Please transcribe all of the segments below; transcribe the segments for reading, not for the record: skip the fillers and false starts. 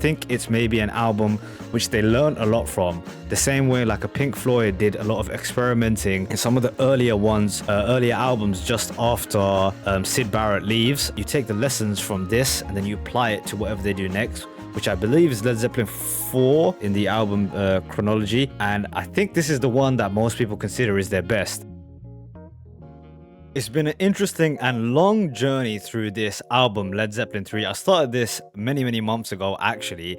think it's maybe an album which they learned a lot from. The same way like a Pink Floyd did a lot of experimenting in some of the earlier ones, earlier albums just after Syd Barrett leaves. You take the lessons from this and then you apply it to whatever they do next, which I believe is Led Zeppelin 4 in the album chronology. And I think this is the one that most people consider is their best. It's been an interesting and long journey through this album, Led Zeppelin 3. I started this many months ago, actually.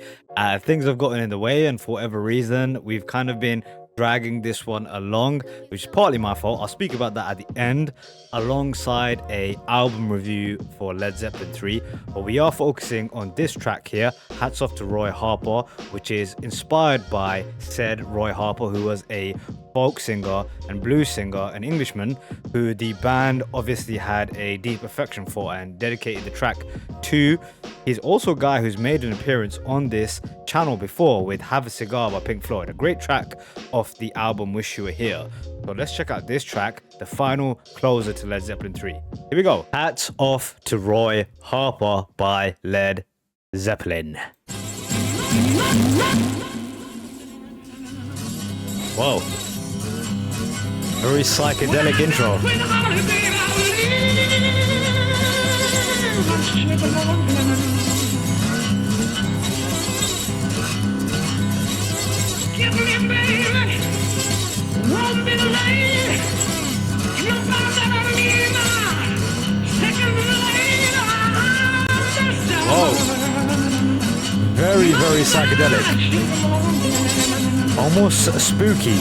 Things have gotten in the way, and for whatever reason, we've kind of been dragging this one along, which is partly my fault. I'll speak about that at the end, alongside a album review for Led Zeppelin 3. But we are focusing on this track here, Hats Off to Roy Harper, which is inspired by said Roy Harper, who was a folk singer and blues singer, an Englishman, who the band obviously had a deep affection for and dedicated the track to. He's also a guy who's made an appearance on this channel before with Have a Cigar by Pink Floyd, a great track off the album Wish You Were Here. So let's check out this track, the final closer to Led Zeppelin 3. Here we go. Hats Off to Roy Harper by Led Zeppelin. Whoa. Very psychedelic intro. Whoa. Very psychedelic. Almost spooky.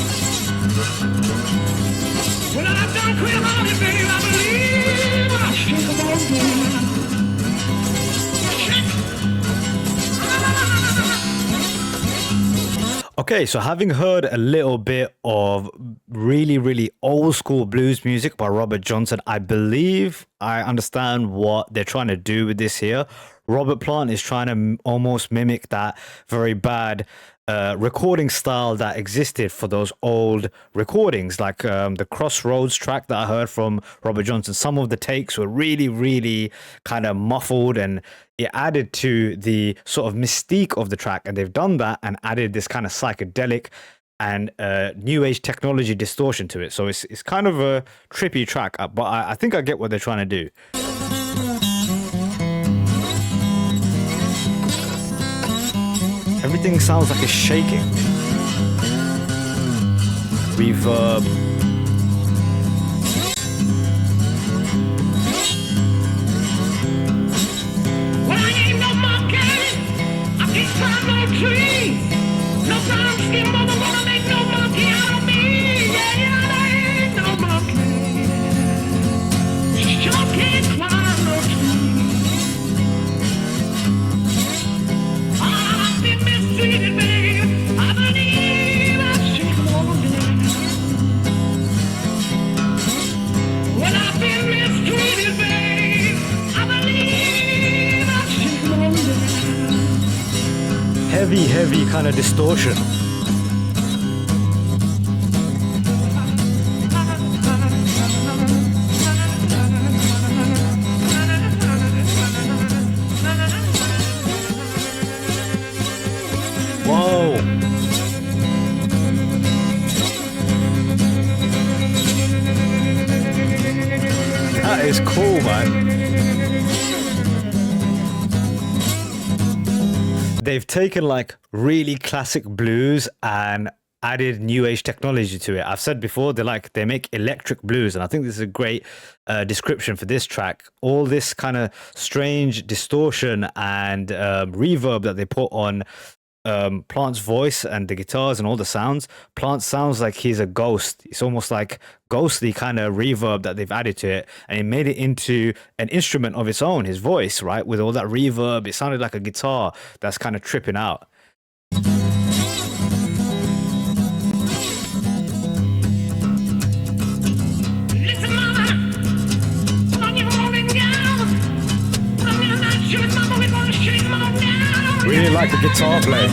Okay, so having heard a little bit of really old school blues music by Robert Johnson, I believe I understand what they're trying to do with this here. Robert Plant is trying to almost mimic that very bad recording style that existed for those old recordings, like the Crossroads track that I heard from Robert Johnson. Some of the takes were really kind of muffled, and it added to the sort of mystique of the track. And they've done that and added this kind of psychedelic and new age technology distortion to it. So it's kind of a trippy track, but I think I get what they're trying to do. Everything sounds like it's shaking. Reverb. Well, I ain't no monkey. I can't climb no tree. No brown skin mother wanna make no monkey out of me. Yeah, I ain't no monkey. Sure can't climb no tree. I've been mistreated, babe. I believe I should go again. Well, I've been mistreated, babe. I believe I should go again. Heavy kind of distortion. Whoa. That is cool, man. They've taken like really classic blues and added new age technology to it. I've said before, they make electric blues, and I think this is a great description for this track. All this kind of strange distortion and reverb that they put on Plant's voice and the guitars and all the sounds. Plant sounds like he's a ghost. It's almost like ghostly kind of reverb that they've added to it, and it made it into an instrument of its own, his voice, right? With all that reverb, it sounded like a guitar that's kind of tripping out. Really like the guitar play.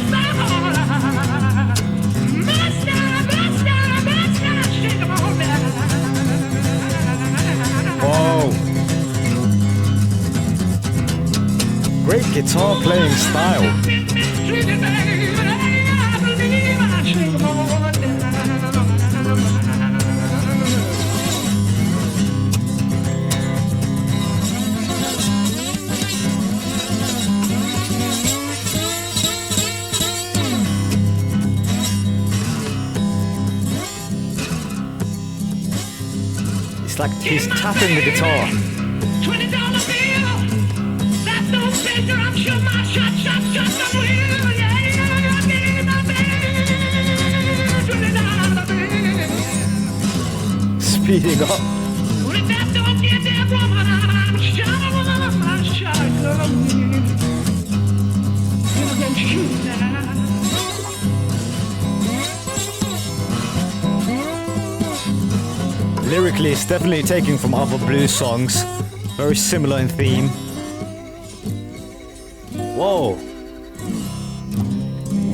Whoa. Great guitar playing style. like he's tapping the guitar. $20 bill. That's no picture. I'm sure my shot the wheel. Yeah, give me the bill. $20 bill. Speeding up. Well, if that don't get that woman, I'm shot. Don't shoot now. Lyrically, it's definitely taken from other blues songs. Very similar in theme. Whoa.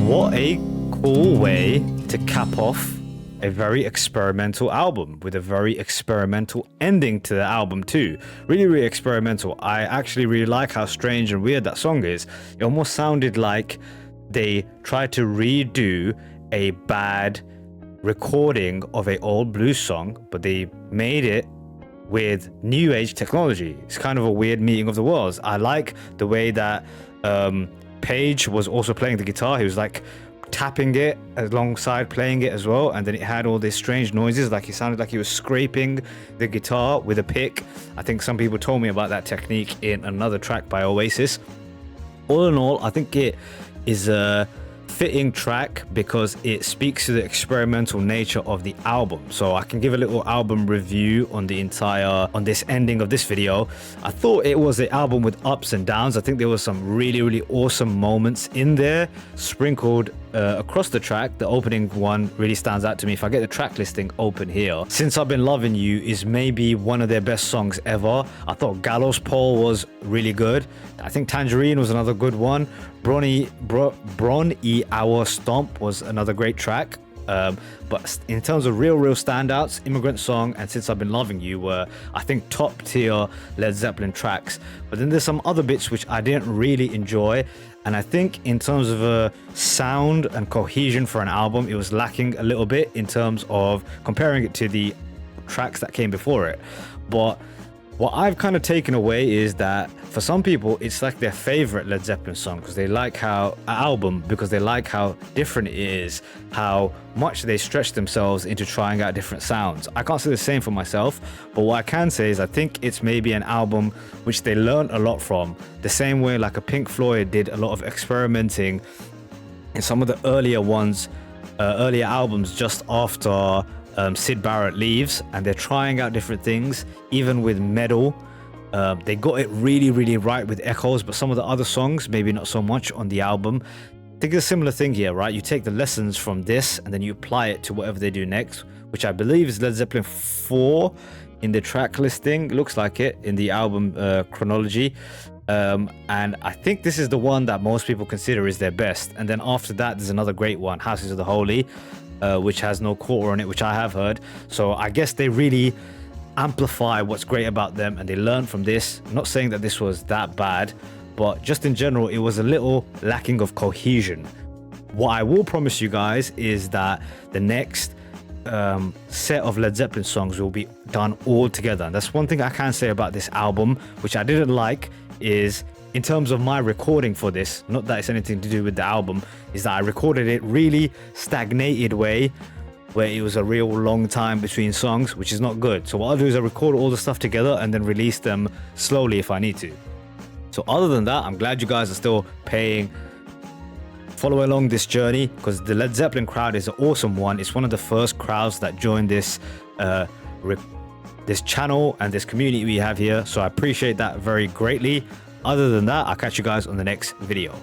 What a cool way to cap off a very experimental album with a very experimental ending to the album too. Really, really experimental. I actually really like how strange and weird that song is. It almost sounded like they tried to redo a bad recording of an old blues song, but they made it with new age technology. It's kind of a weird meeting of the worlds. I like the way that Page was also playing the guitar. He was like tapping it alongside playing it as well, and then it had all these strange noises, like he sounded like he was scraping the guitar with a pick. I think some people told me about that technique in another track by Oasis. All in all, I think it is a fitting track because it speaks to the experimental nature of the album. So I can give a little album review on this ending of this video. I thought it was an album with ups and downs. I think there was some really, really awesome moments in there sprinkled across the track. The opening one really stands out to me. If I get the track listing open here, Since I've Been Loving You is maybe one of their best songs ever. I thought Gallows Pole was really good. I think Tangerine was another good one. Bron E Hour Stomp was another great track. But in terms of real standouts, Immigrant Song and Since I've Been Loving You were, I think, top tier Led Zeppelin tracks. But then there's some other bits which I didn't really enjoy. And I think in terms of a sound and cohesion for an album, it was lacking a little bit in terms of comparing it to the tracks that came before it. But what I've kind of taken away is that for some people, it's like their favorite Led Zeppelin song because they like how because they like how different it is, how much they stretch themselves into trying out different sounds. I can't say the same for myself, but what I can say is I think it's maybe an album which they learned a lot from, the same way like a Pink Floyd did a lot of experimenting in some of the earlier albums just after Syd Barrett leaves, and they're trying out different things. Even with Metal, they got it really, really right with Echoes, but some of the other songs maybe not so much on the album. I think it's a similar thing here, right? You take the lessons from this and then you apply it to whatever they do next, which I believe is Led Zeppelin 4 in the track listing. It looks like it in the album chronology. And I think this is the one that most people consider is their best. And then after that, there's another great one, Houses of the Holy, which has no quarter on it, which I have heard. So I guess they really amplify what's great about them and they learn from this. I'm not saying that this was that bad, but just in general, it was a little lacking of cohesion. What I will promise you guys is that the next set of Led Zeppelin songs will be done all together. And that's one thing I can say about this album, which I didn't like, is in terms of my recording for this, not that it's anything to do with the album, is that I recorded it really stagnated way, where it was a real long time between songs, which is not good. So what I'll do is I'll record all the stuff together and then release them slowly if I need to. So other than that, I'm glad you guys are still follow along this journey, because the Led Zeppelin crowd is an awesome one. It's one of the first crowds that joined this this channel and this community we have here. So I appreciate that very greatly. Other than that, I'll catch you guys on the next video.